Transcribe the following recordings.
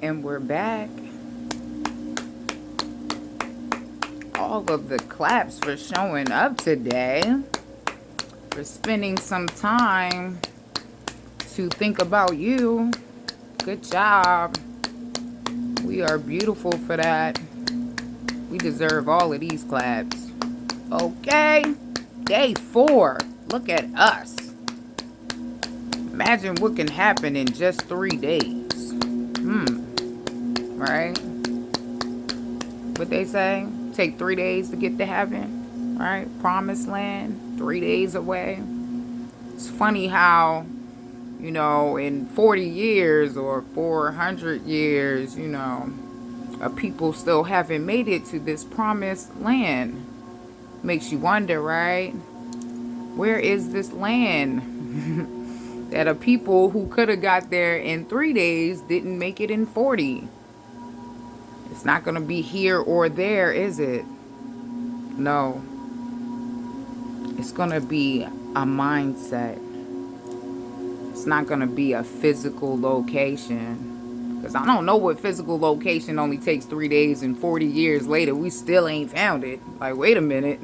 And we're back. All of the claps for showing up today. For spending some time to think about you. Good job. We are beautiful for that. We deserve all of these claps. Okay. Day 4. Look at us. Imagine what can happen in just 3 days. Right? What they say? Take 3 days to get to heaven. Right? Promised land. 3 days away. It's funny how, in 40 years or 400 years, people still haven't made it to this promised land. Makes you wonder, right? Where is this land that a people who could have got there in 3 days didn't make it in 40? It's not going to be here or there, is it? No. It's going to be a mindset. It's not going to be a physical location. Because I don't know what physical location only takes 3 days and 40 years later we still ain't found it. Like, wait a minute.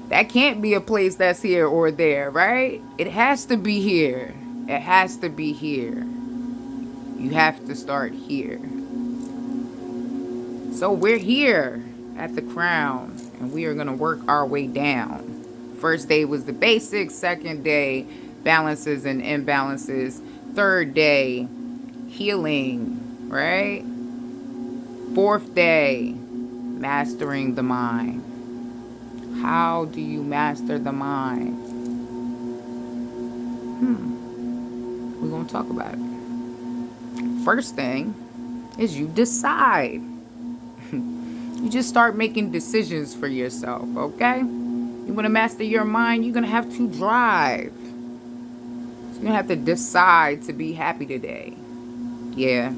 That can't be a place that's here or there, right? It has to be here. It has to be here. You have to start here. So we're here at the Crown, and we are going to work our way down. First day was the basics. Second day, balances and imbalances. Third day, healing, right? Fourth day, mastering the mind. How do you master the mind? We're going to talk about it. First thing is you decide. You just start making decisions for yourself, okay? You want to master your mind, you're going to have to drive. You're going to have to decide to be happy today. Yeah.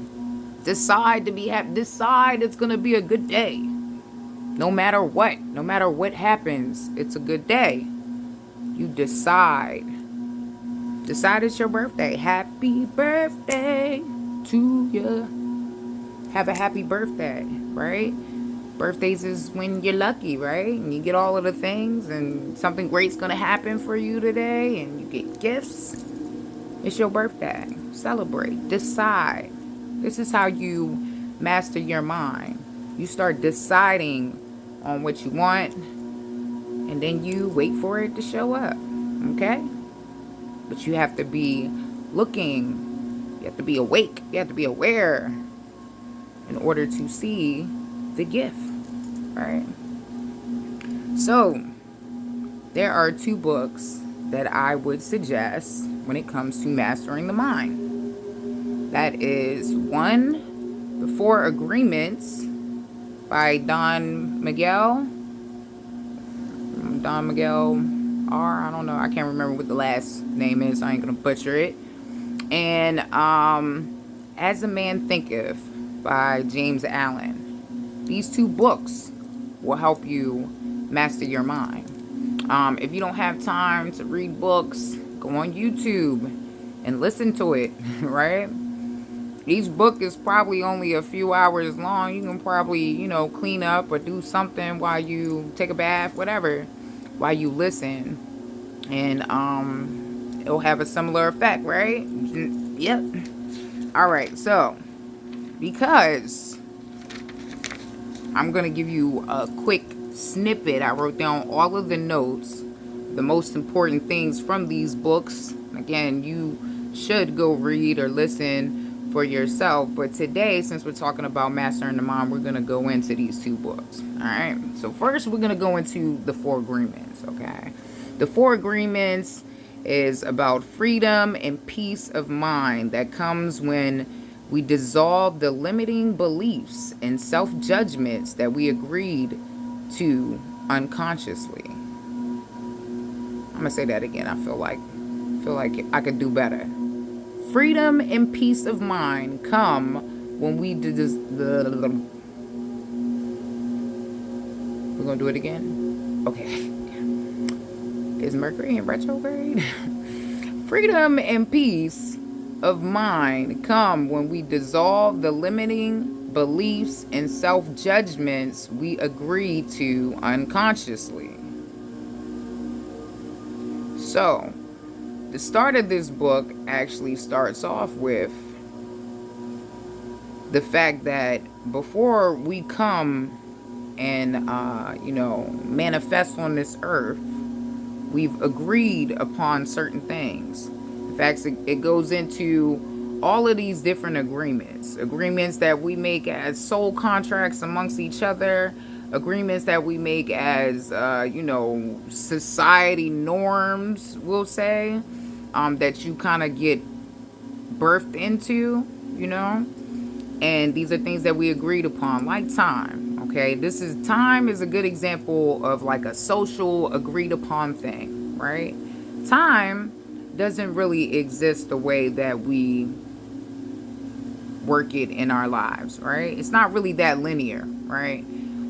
Decide to be happy. Decide it's going to be a good day. No matter what. No matter what happens, it's a good day. You decide. Decide it's your birthday. Happy birthday to you. Have a happy birthday, right? Birthdays is when you're lucky, right? And you get all of the things and something great's going to happen for you today and you get gifts. It's your birthday. Celebrate. Decide. This is how you master your mind. You start deciding on what you want and then you wait for it to show up. Okay? But you have to be looking. You have to be awake. You have to be aware in order to see the gift. Right? So, there are 2 books that I would suggest when it comes to mastering the mind. That is 1, The 4 Agreements by Don Miguel R. I don't know. I can't remember what the last name is. I ain't gonna butcher it. And As a Man Thinketh by James Allen. These 2 books will help you master your mind. If you don't have time to read books, go on YouTube and listen to it, right? Each book is probably only a few hours long. You can probably, clean up or do something while you take a bath, whatever, while you listen. And it'll have a similar effect, right? Yep. All right, so because I'm going to give you a quick snippet. I wrote down all of the notes, the most important things from these books. Again, you should go read or listen for yourself. But today, since we're talking about mastering the mind, we're going to go into these 2 books. All right. So first, we're going to go into the 4 Agreements. Okay. The 4 Agreements is about freedom and peace of mind that comes when we dissolve the limiting beliefs and self-judgments that we agreed to unconsciously. I'm gonna say that again. I feel like I could do better. Freedom and peace of mind come when we we're gonna do it again. Okay. Is Mercury in retrograde? Freedom and peace of mind come when we dissolve the limiting beliefs and self-judgments we agree to unconsciously. So, the start of this book actually starts off with the fact that before we come and manifest on this earth, we've agreed upon certain things. In fact, it goes into all of these different agreements that we make as soul contracts amongst each other, agreements that we make as society norms, we'll say, that you kind of get birthed into, and these are things that we agreed upon, like time. Okay, time is a good example of like a social agreed upon thing, right? Time doesn't really exist the way that we work it in our lives, right? It's not really that linear, right?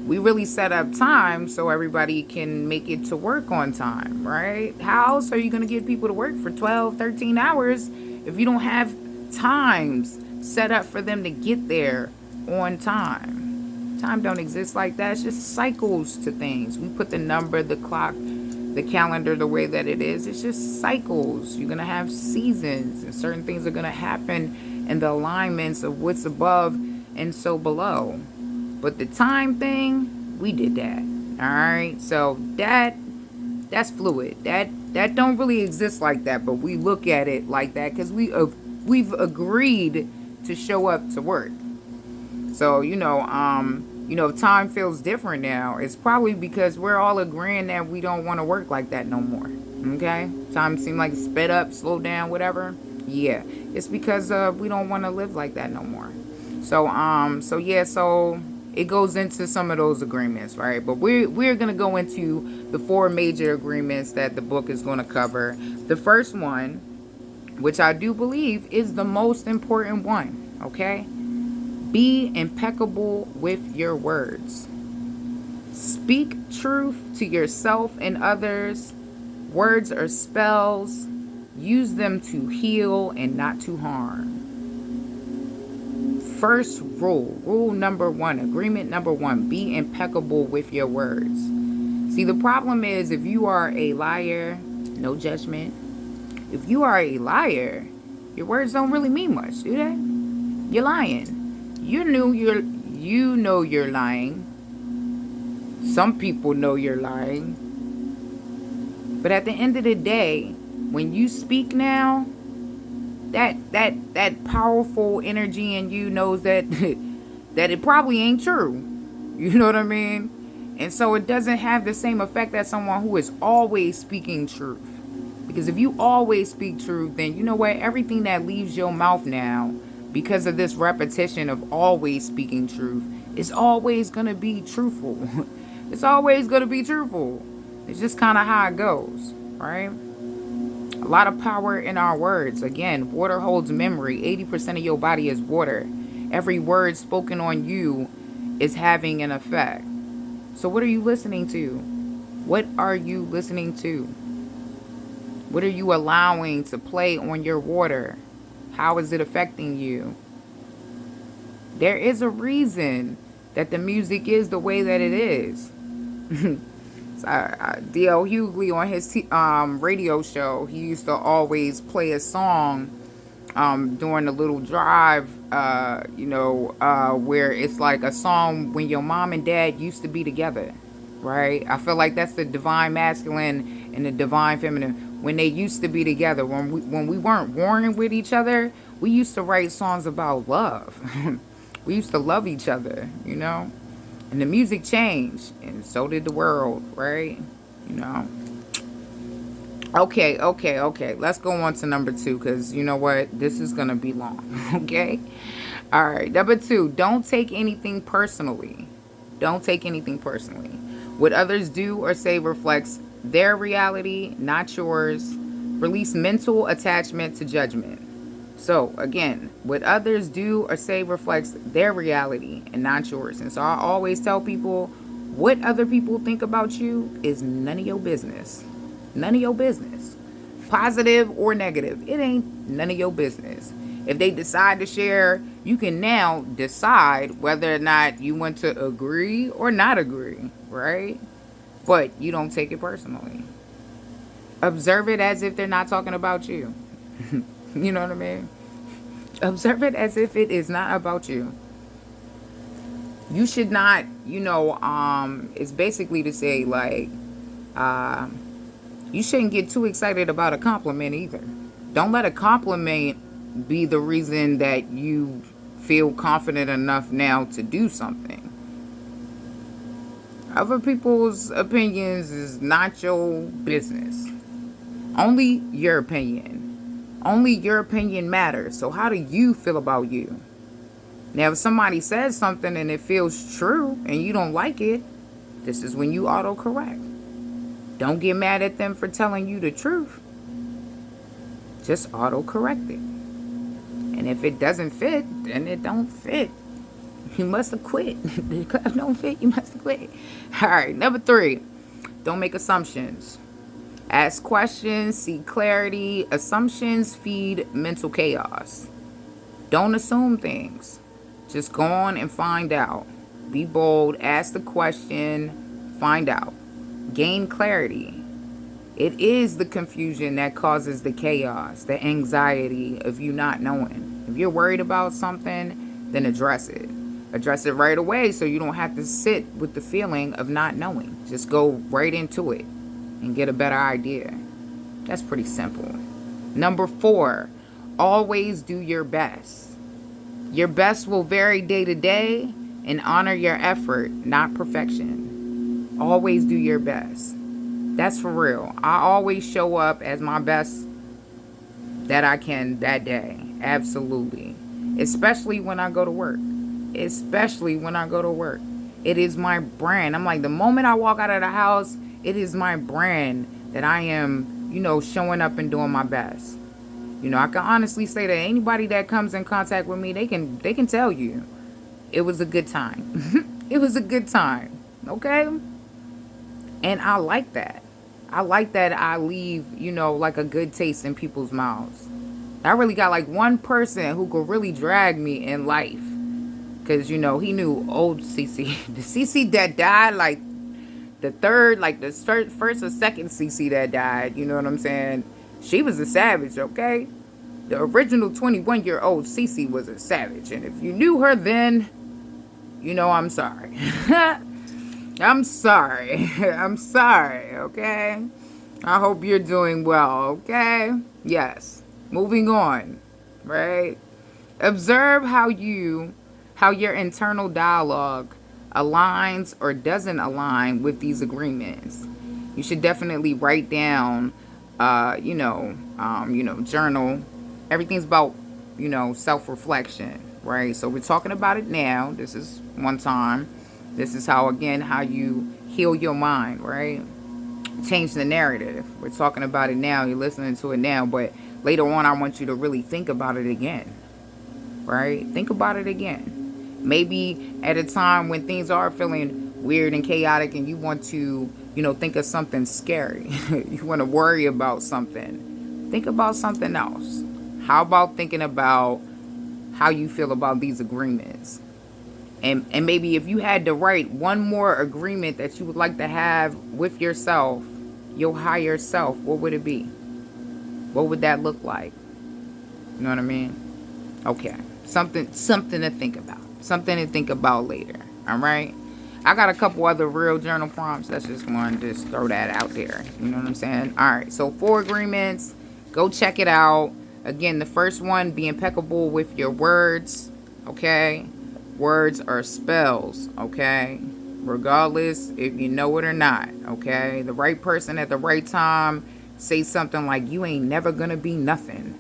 We really set up time so everybody can make it to work on time, right? How else are you going to get people to work for 12, 13 hours if you don't have times set up for them to get there on time? Time don't exist like that. It's just cycles to things. We put the number, the clock, the calendar the way that it is. It's just cycles. You're going to have seasons, and certain things are going to happen in the alignments of what's above and so below. But the time thing, we did that. All right. So that's fluid. That don't really exist like that, but we look at it like that because we've agreed to show up to work. So if time feels different now, it's probably because we're all agreeing that we don't want to work like that no more. Okay? Time seems like it's sped up, slowed down, whatever. Yeah. It's because we don't want to live like that no more. So it goes into some of those agreements, right? But we're going to go into the 4 major agreements that the book is going to cover. The first one, which I do believe is the most important one, okay? Be impeccable with your words. Speak truth to yourself and others. Words are spells. Use them to heal and not to harm. First rule number 1, agreement number 1, be impeccable with your words. See, the problem is if you are a liar, no judgment. If you are a liar, your words don't really mean much, do they? You're lying. You know you're lying. Some people know you're lying. But at the end of the day, when you speak now, that powerful energy in you knows that that it probably ain't true. You know what I mean? And so it doesn't have the same effect as someone who is always speaking truth. Because if you always speak truth, then you know what? Everything that leaves your mouth now, because of this repetition of always speaking truth, is always going to be truthful. It's always going to be truthful. It's just kind of how it goes, right? A lot of power in our words. Again, water holds memory. 80% of your body is water. Every word spoken on you is having an effect. So what are you listening to? What are you listening to? What are you allowing to play on your water? How is it affecting you? There is a reason that the music is the way that it is. D.L. Hughley on his radio show, he used to always play a song during the little drive, where it's like a song when your mom and dad used to be together, right? I feel like that's the divine masculine and the divine feminine. When they used to be together, when we weren't warring with each other, we used to write songs about love. We used to love each other, And the music changed, and so did the world, right? Okay. Let's go on to number 2, because you know what? This is going to be long, okay? All right, number 2, don't take anything personally. Don't take anything personally. What others do or say reflects their reality, not yours. Release mental attachment to judgment. So, again, what others do or say reflects their reality and not yours. And so I always tell people, what other people think about you is none of your business. None of your business. positive or negative. It ain't none of your business. If they decide to share, you can now decide whether or not you want to agree or not agree, right? But you don't take it personally. Observe it as if they're not talking about you. You know what I mean? Observe it as if it is not about you. You should not, it's basically to say, like, uh, you shouldn't get too excited about a compliment either. Don't let a compliment be the reason that you feel confident enough now to do something. Other people's opinions is not your business. Only your opinion. Only your opinion matters. So how do you feel about you? Now, if somebody says something and it feels true and you don't like it, this is when you autocorrect. Don't get mad at them for telling you the truth. Just autocorrect it. And if it doesn't fit, then it don't fit. You must have quit. If the clap don't fit, you must have quit. All right, number 3, don't make assumptions. Ask questions, seek clarity. Assumptions feed mental chaos. Don't assume things. Just go on and find out. Be bold, ask the question, find out. Gain clarity. It is the confusion that causes the chaos, the anxiety of you not knowing. If you're worried about something, then address it. Address it right away so you don't have to sit with the feeling of not knowing. Just go right into it and get a better idea. That's pretty simple. Number 4, always do your best. Your best will vary day to day, and honor your effort, not perfection. Always do your best. That's for real. I always show up as my best that I can that day. Absolutely. Especially when I go to work. Especially when I go to work. It is my brand. I'm like, the moment I walk out of the house, it is my brand that I am, showing up and doing my best. I can honestly say that anybody that comes in contact with me, they can tell you it was a good time. It was a good time. Okay? And I like that. I like that I leave, like a good taste in people's mouths. I really got like one person who could really drag me in life. Because, he knew old CC. The CC that died, like the third, like the first or second CC that died, you know what I'm saying? She was a savage, okay? The original 21-year-old Cece was a savage. And if you knew her then, I'm sorry. I'm sorry. I'm sorry, okay? I hope you're doing well, okay? Yes. Moving on, right? Observe how your internal dialogue aligns or doesn't align with these agreements. You should definitely write down journal. Everything's about, self-reflection, right? So we're talking about it now. This is one time. This is how you heal your mind, right? Change the narrative. We're talking about it now. You're listening to it now, but later on, I want you to really think about it again, right? Think about it again. Maybe at a time when things are feeling weird and chaotic and you want to think of something scary. You want to worry about something. Think about something else. How about thinking about how you feel about these agreements? And maybe if you had to write one more agreement that you would like to have with yourself, your higher self, what would it be? What would that look like? You know what I mean? Okay. Something to think about. Something to think about later. All right? I got a couple other real journal prompts. That's just one. Just throw that out there. You know what I'm saying? All right. So 4 agreements. Go check it out. Again, the first one, be impeccable with your words. Okay? Words are spells. Okay? Regardless if you know it or not. Okay? The right person at the right time say something like, you ain't never gonna be nothing.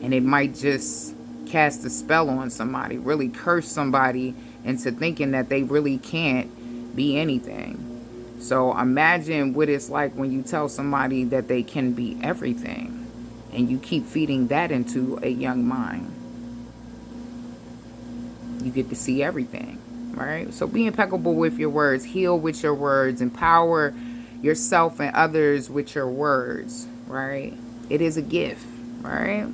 And it might just cast a spell on somebody. Really curse somebody into thinking that they really can't be anything. So imagine what it's like when you tell somebody that they can be everything. And you keep feeding that into a young mind. You get to see everything, right? So be impeccable with your words. Heal with your words. Empower yourself and others with your words, right? It is a gift, right?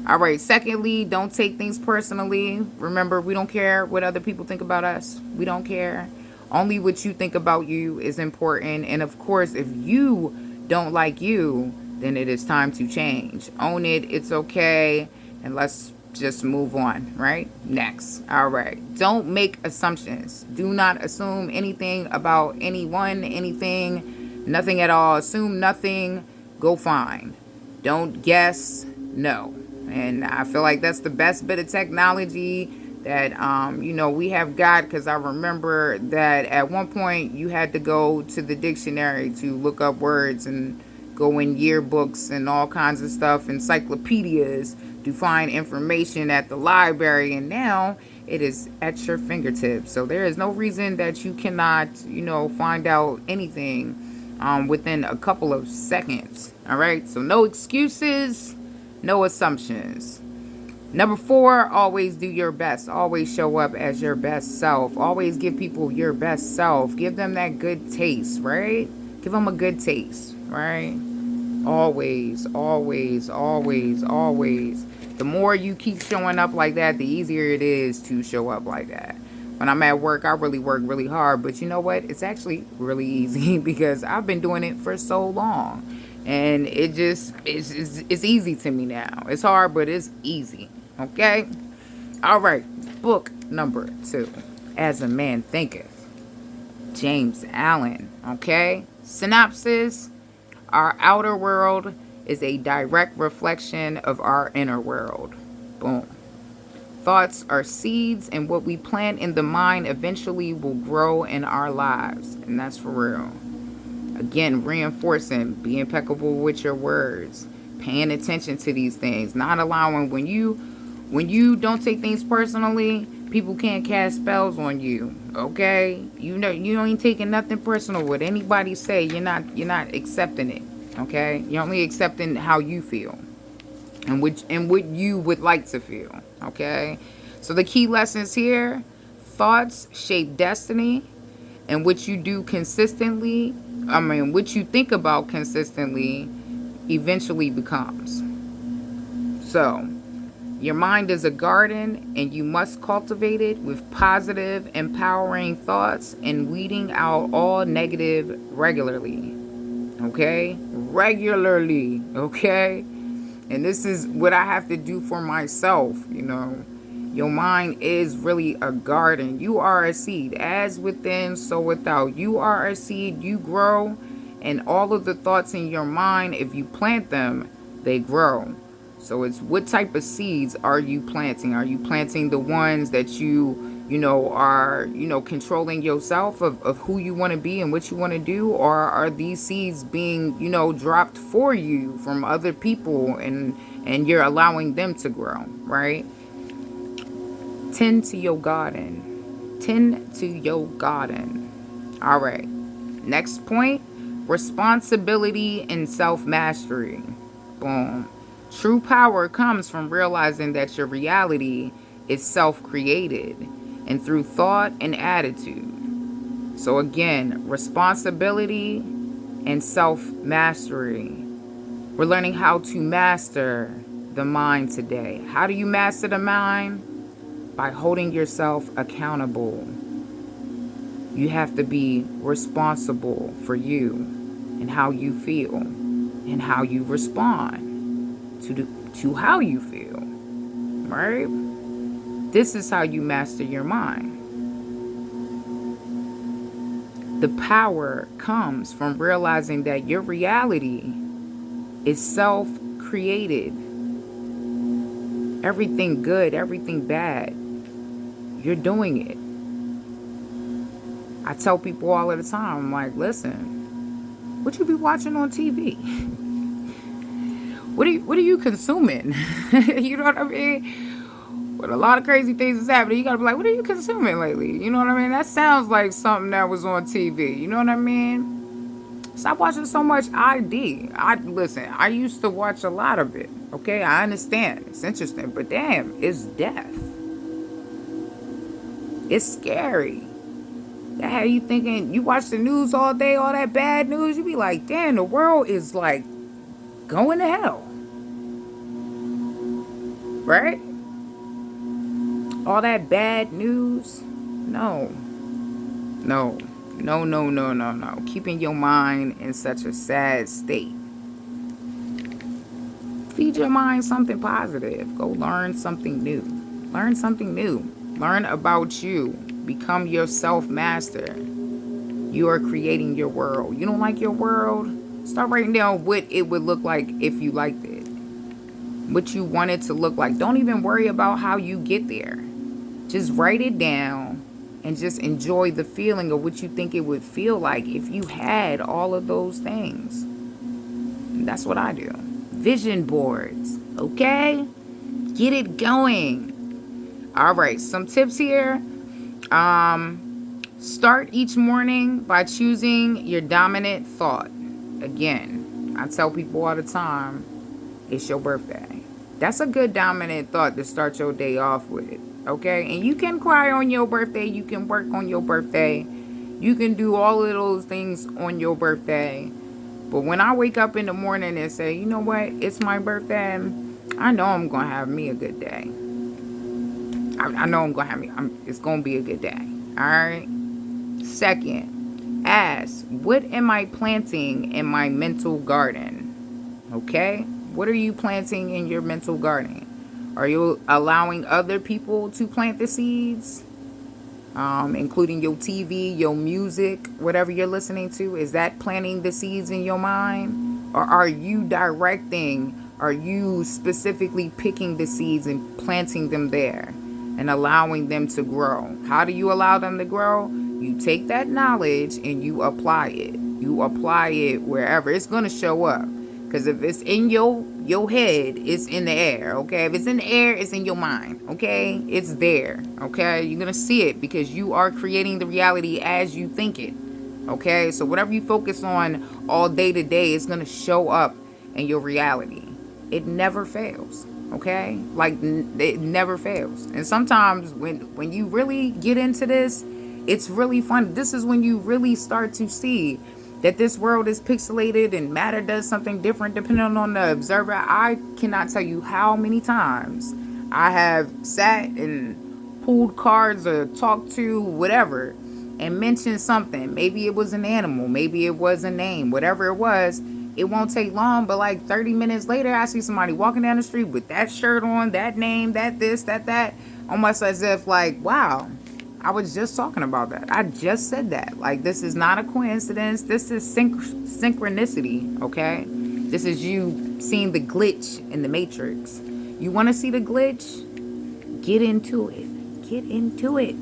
All right. Secondly, don't take things personally. Remember, we don't care what other people think about us. We don't care. Only what you think about you is important. And of course, if you don't like you, then it is time to change. Own it. It's okay. And let's just move on, right? Next. All right. Don't make assumptions. Do not assume anything about anyone, anything, nothing at all. Assume nothing. Go find. Don't guess. No. And I feel like that's the best bit of technology that we have got, because I remember that at one point you had to go to the dictionary to look up words and go in yearbooks and all kinds of stuff, encyclopedias, to find information at the library, and now it is at your fingertips. So there is no reason that you cannot find out anything within a couple of seconds. All right, so no excuses, no assumptions. Number 4, always do your best. Always show up as your best self. Always give people your best self. Give them that good taste, right? Give them a good taste, right? Always, always, always, always. The more you keep showing up like that, the easier it is to show up like that. When I'm at work, I really work really hard. But you know what? It's actually really easy because I've been doing it for so long. And it just, it's easy to me now. It's hard, but it's easy. Okay? All right. Book number 2. As a Man Thinketh. James Allen. Okay? Synopsis. Our outer world is a direct reflection of our inner world. Boom. Thoughts are seeds, and what we plant in the mind eventually will grow in our lives. And that's for real. Again, reinforcing, be impeccable with your words, paying attention to these things, not allowing, when you don't take things personally, people can't cast spells on you. Okay? You ain't taking nothing personal. What anybody say, you're not accepting it. Okay? You're only accepting how you feel and what you would like to feel. Okay? So the key lessons here: thoughts shape destiny, and what you do consistently, what you think about consistently eventually becomes. So, your mind is a garden, and you must cultivate it with positive, empowering thoughts and weeding out all negative regularly. Okay? Regularly. Okay? And this is what I have to do for myself, Your mind is really a garden. You are a seed. As within, so without. You are a seed. You grow. And all of the thoughts in your mind, if you plant them, they grow. So it's what type of seeds are you planting? Are you planting the ones that you are, controlling yourself of who you want to be and what you want to do? Or are these seeds being, dropped for you from other people, and you're allowing them to grow, right? Tend to your garden. Tend to your garden. All right. Next point: responsibility and self-mastery. Boom. True power comes from realizing that your reality is self-created and through thought and attitude. So again, responsibility and self-mastery. We're learning how to master the mind today. How do you master the mind? By holding yourself accountable. You have to be responsible for you and how you feel and how you respond to how you feel, right? This is how you master your mind. The power comes from realizing that your reality is self-created. Everything good, everything bad, you're doing it. I tell people all of the time, I'm like, listen, what you be watching on TV? What are you consuming? You know what I mean? But a lot of crazy things is happening. You gotta be like, what are you consuming lately? You know what I mean? That sounds like something that was on TV. You know what I mean? Stop watching so much ID. Listen, I used to watch a lot of it. Okay, I understand. It's interesting. But damn, it's death. It's scary. That have you thinking, you watch the news all day, all that bad news, you be like, damn, the world is like going to hell. right? All that bad news. No, no, no, no, no, no, no. Keeping your mind in such a sad state. Feed your mind something positive. Go learn something new. Learn something new. Learn about you. Become your self master. You are creating your world. You don't like your world? Start writing down what it would look like if you liked it. What you want it to look like. Don't even worry about how you get there. Just write it down and just enjoy the feeling of what you think it would feel like if you had all of those things. And that's what I do. Vision boards, okay? Get it going. All right, some tips here. Start each morning by choosing your dominant thought. Again, I tell people all the time, it's your birthday. That's a good dominant thought to start your day off with, okay? And you can cry on your birthday. You can work on your birthday. You can do all of those things on your birthday. But when I wake up in the morning and say, you know what, it's my birthday, I know I'm going to have me a good day. I know I'm going to have it's going to be a good day. All right? Second, ask, what am I planting in my mental garden? Okay? What are you planting in your mental garden? Are you allowing other people to plant the seeds? Including your TV, your music, whatever you're listening to, is that planting the seeds in your mind? Or are you directing, are you specifically picking the seeds and planting them there and allowing them to grow? How do you allow them to grow? You take that knowledge and you apply it. You apply it wherever. It's going to show up. Because if it's in your head, it's in the air, okay? If it's in the air, it's in your mind, okay? It's there, okay? You're going to see it because you are creating the reality as you think it, okay? So whatever you focus on all day to day is going to show up in your reality. It never fails, okay? Like, it never fails. And sometimes when you really get into this, it's really fun. This is when you really start to see that this world is pixelated and matter does something different depending on the observer. I cannot tell you how many times I have sat and pulled cards or talked to whatever and mentioned something. Maybe it was an animal, maybe it was a name, whatever it was. It won't take long, but like 30 minutes later, I see somebody walking down the street with that shirt on, that name, that this, that, almost as if like, wow, I was just talking about that. I just said that. Like, this is not a coincidence. This is synchronicity, okay? This is you seeing the glitch in the matrix. You want to see the glitch? Get into it. Get into it.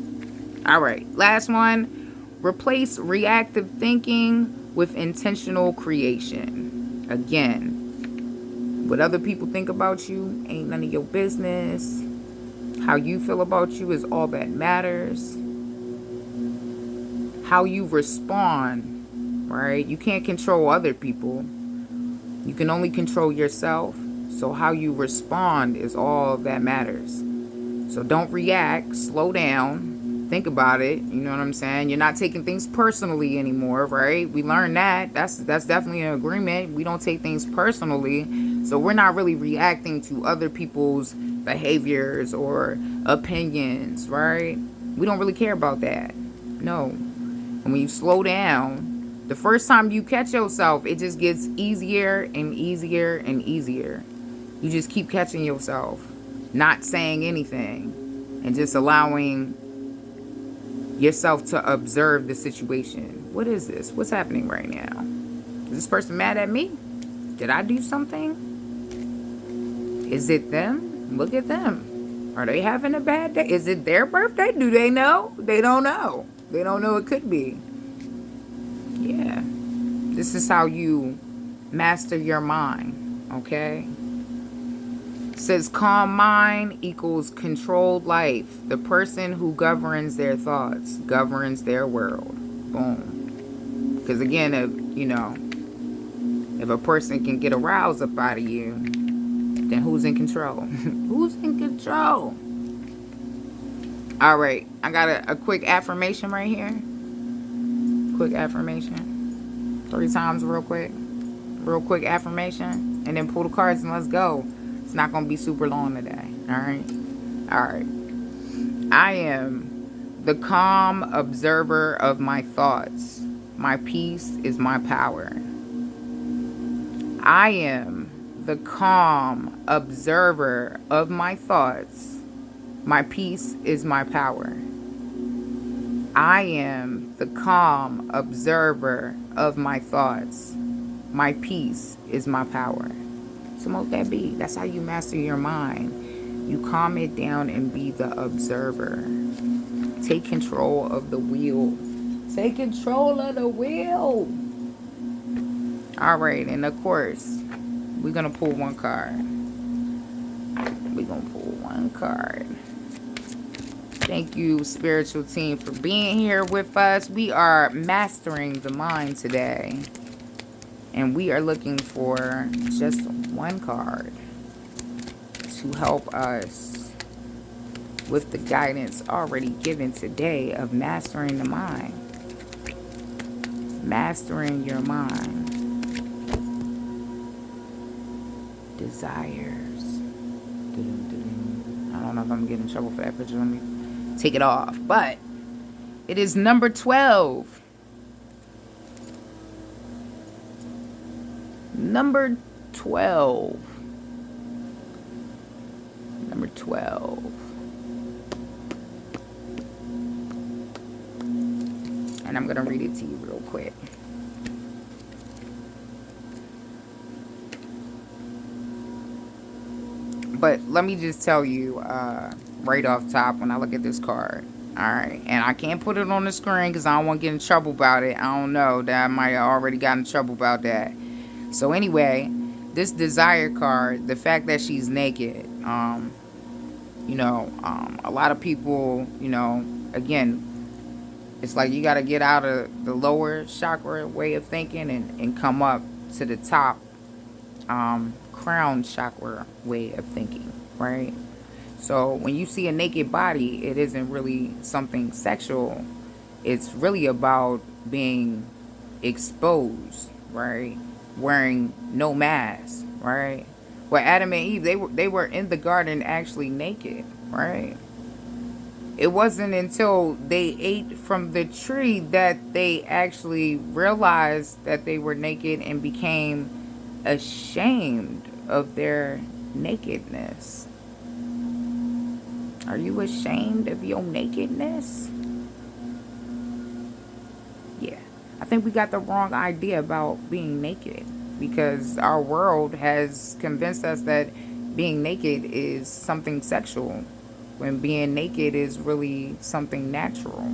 All right. Last one. Replace reactive thinking with intentional creation. Again, what other people think about you ain't none of your business. How you feel about you is all that matters. How you respond, right? You can't control other people. You can only control yourself. So how you respond is all that matters. So don't react. Slow down. Think about it. You know what I'm saying? You're not taking things personally anymore, right? We learned that. That's definitely an agreement. We don't take things personally. So we're not really reacting to other people's behaviors or opinions, right? We don't really care about that. No. And when you slow down, the first time you catch yourself, it just gets easier and easier and easier. You just keep catching yourself, not saying anything, and just allowing yourself to observe the situation. What is this? What's happening right now? Is this person mad at me? Did I do something? Is it them? Look at them. Are they having a bad day? Is it their birthday? Do they know? They don't know. They don't know it could be. Yeah. This is how you master your mind, okay? It says calm mind equals controlled life. The person who governs their thoughts governs their world. Boom. Because again, if a person can get a rouse up out of you, then who's in control? Who's in control? All right. I got a quick affirmation right here. Quick affirmation. 3 times real quick. Real quick affirmation. And then pull the cards and let's go. It's not going to be super long today. All right. All right. I am the calm observer of my thoughts. My peace is my power. I am the calm observer of my thoughts. My peace is my power. I am the calm observer of my thoughts. My peace is my power. Smoke that beat. That's how you master your mind. You calm it down and be the observer. Take control of the wheel. Take control of the wheel. All right, and of course, we're going to pull one card. We're going to pull one card. Thank you, spiritual team, for being here with us. We are mastering the mind today. And we are looking for just one card to help us with the guidance already given today of mastering the mind. Mastering your mind. Desires. I don't know if I'm getting in trouble for that picture. Let me take it off. But it is number 12. Number 12. Number 12. And I'm going to read it to you real quick. But let me just tell you right off top when I look at this card. Alright, and I can't put it on the screen because I don't want to get in trouble about it. I don't know, that I might have already got in trouble about that. So anyway, this desire card, the fact that she's naked, a lot of people, again, it's like you got to get out of the lower chakra way of thinking and come up to the top crown chakra way of thinking, right? So when you see a naked body, it isn't really something sexual. It's really about being exposed, right? Wearing no mask, right? Well, Adam and Eve, they were in the garden actually naked, right? It wasn't until they ate from the tree that they actually realized that they were naked and became ashamed of their nakedness. Are you ashamed of your nakedness? Yeah. I think we got the wrong idea about being naked because our world has convinced us that being naked is something sexual when being naked is really something natural.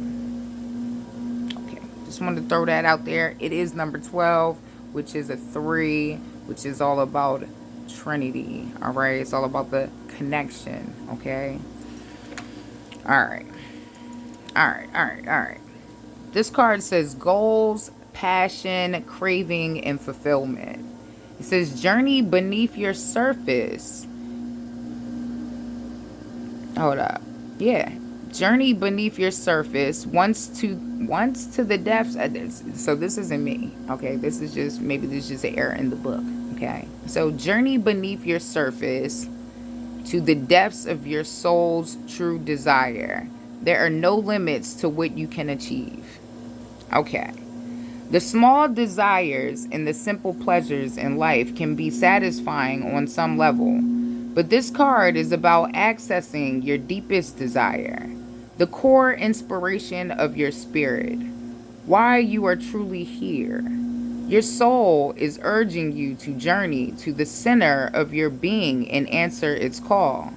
Okay. Just wanted to throw that out there. It is number 12, which is a 3, which is all about Trinity. All right. It's all about the connection. Okay. All right. This card says goals, passion, craving, and fulfillment. It says journey beneath your surface. Hold up. Yeah. Journey beneath your surface once to the depths. So this isn't me. Okay. This is just an error in the book. Okay. So journey beneath your surface to the depths of your soul's true desire. There are no limits to what you can achieve. Okay. The small desires and the simple pleasures in life can be satisfying on some level, but this card is about accessing your deepest desire, the core inspiration of your spirit, why you are truly here. Your soul is urging you to journey to the center of your being and answer its call.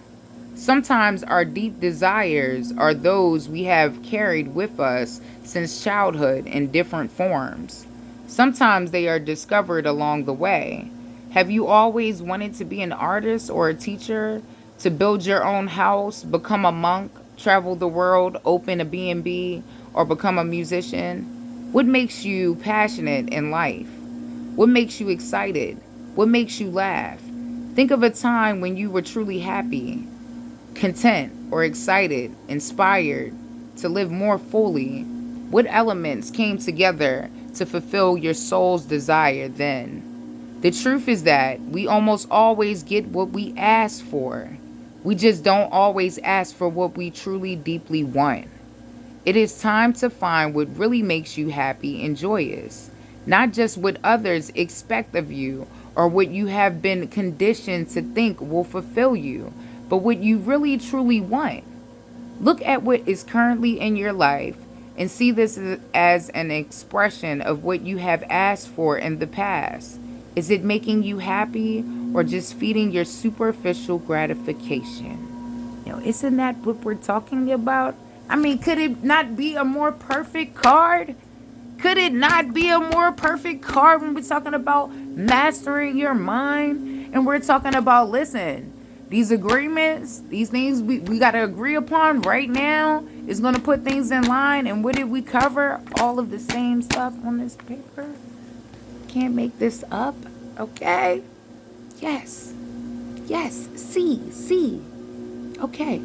Sometimes our deep desires are those we have carried with us since childhood in different forms. Sometimes they are discovered along the way. Have you always wanted to be an artist or a teacher, to build your own house, become a monk, travel the world, open a B&B, or become a musician? What makes you passionate in life? What makes you excited? What makes you laugh? Think of a time when you were truly happy, content, or excited, inspired to live more fully. What elements came together to fulfill your soul's desire then? The truth is that we almost always get what we ask for. We just don't always ask for what we truly deeply want. It is time to find what really makes you happy and joyous, not just what others expect of you or what you have been conditioned to think will fulfill you, but what you really truly want. Look at what is currently in your life and see this as an expression of what you have asked for in the past. Is it making you happy or just feeding your superficial gratification? Isn't that what we're talking about? I mean, could it not be a more perfect card? Could it not be a more perfect card when we're talking about mastering your mind? And we're talking about, listen, these agreements, these things we got to agree upon right now is going to put things in line. And what did we cover? All of the same stuff on this paper. Can't make this up, okay? Yes. Yes. See. Okay.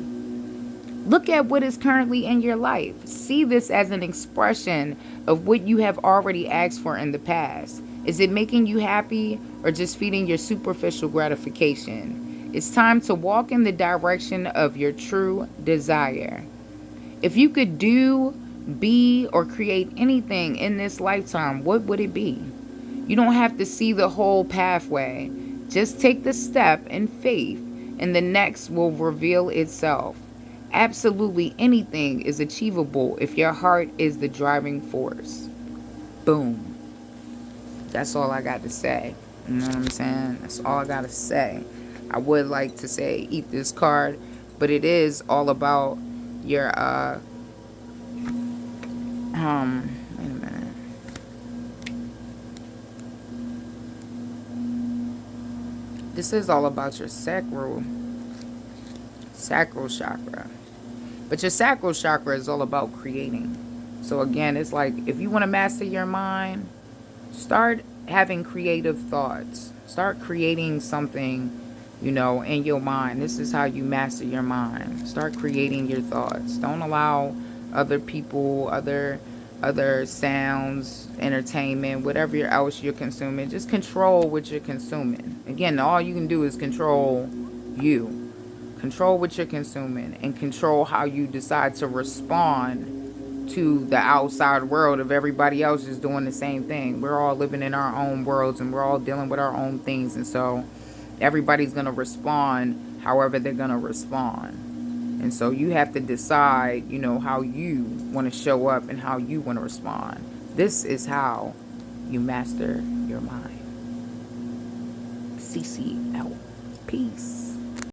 Look at what is currently in your life. See this as an expression of what you have already asked for in the past. Is it making you happy or just feeding your superficial gratification? It's time to walk in the direction of your true desire. If you could do, be, or create anything in this lifetime, what would it be? You don't have to see the whole pathway. Just take the step in faith, and the next will reveal itself. Absolutely anything is achievable if your heart is the driving force. Boom. That's all I got to say. You know what I'm saying? That's all I got to say. I would like to say eat this card, but it is all about your wait a minute. This is all about your sacral chakra. But your sacral chakra is all about creating. So again, it's like if you want to master your mind, start having creative thoughts. Start creating something, in your mind. This is how you master your mind. Start creating your thoughts. Don't allow other people, other sounds, entertainment, whatever else you're consuming. Just control what you're consuming. Again, all you can do is control you. Control what you're consuming and control how you decide to respond to the outside world of everybody else is doing the same thing. We're all living in our own worlds and we're all dealing with our own things. And so everybody's going to respond however they're going to respond. And so you have to decide, how you want to show up and how you want to respond. This is how you master your mind. CC out. Peace.